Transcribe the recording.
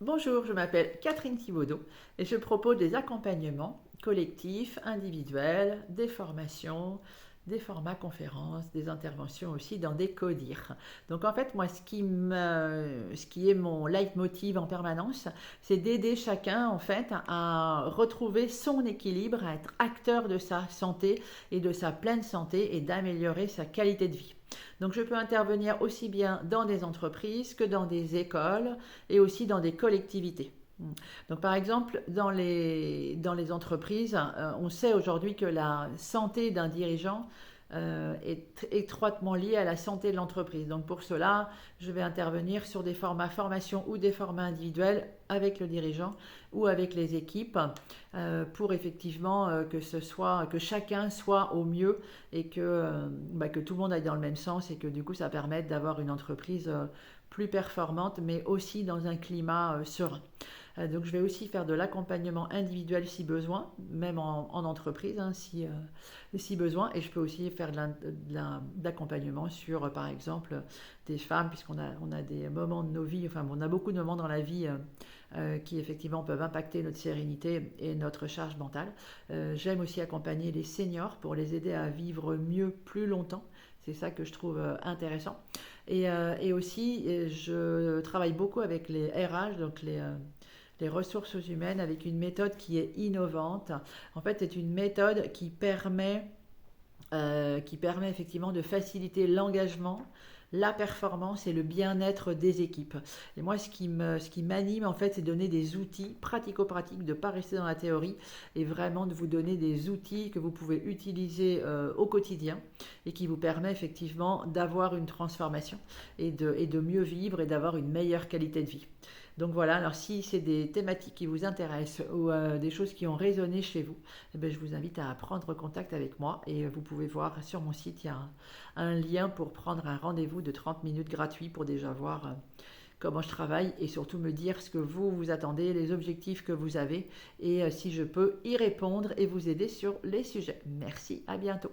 Bonjour, je m'appelle Catherine Thibaudot et je propose des accompagnements collectifs, individuels, des formations, des formats conférences, des interventions aussi dans des CODIR. Donc en fait, moi, ce qui est mon leitmotiv en permanence, c'est d'aider chacun en fait à retrouver son équilibre, à être acteur de sa santé et de sa pleine santé et d'améliorer sa qualité de vie. Donc je peux intervenir aussi bien dans des entreprises que dans des écoles et aussi dans des collectivités. Donc par exemple, dans les entreprises, on sait aujourd'hui que la santé d'un dirigeant est étroitement liée à la santé de l'entreprise. Donc pour cela, je vais intervenir sur des formats formation ou des formats individuels avec le dirigeant ou avec les équipes pour effectivement que chacun soit au mieux et que tout le monde aille dans le même sens et que du coup ça permette d'avoir une entreprise plus performante mais aussi dans un climat serein. Donc je vais aussi faire de l'accompagnement individuel si besoin, même en entreprise hein, si besoin. Et je peux aussi faire d'accompagnement sur, par exemple, des femmes, on a des moments de nos vies, enfin on a beaucoup de moments dans la vie qui effectivement peuvent impacter notre sérénité et notre charge mentale. J'aime aussi accompagner les seniors pour les aider à vivre mieux plus longtemps. C'est ça que je trouve intéressant. Et aussi, je travaille beaucoup avec les RH, donc les ressources humaines, avec une méthode qui est innovante. En fait, c'est une méthode qui permet effectivement de faciliter l'engagement, la performance et le bien-être des équipes. Et moi, ce qui m'anime, en fait, c'est donner des outils pratico-pratiques, de ne pas rester dans la théorie et vraiment de vous donner des outils que vous pouvez utiliser au quotidien et qui vous permet effectivement d'avoir une transformation et de mieux vivre et d'avoir une meilleure qualité de vie. Donc voilà, alors si c'est des thématiques qui vous intéressent ou des choses qui ont résonné chez vous, eh bien, je vous invite à prendre contact avec moi et vous pouvez voir sur mon site, il y a un lien pour prendre un rendez-vous de 30 minutes gratuit pour déjà voir comment je travaille et surtout me dire ce que vous attendez, les objectifs que vous avez et si je peux y répondre et vous aider sur les sujets. Merci, à bientôt.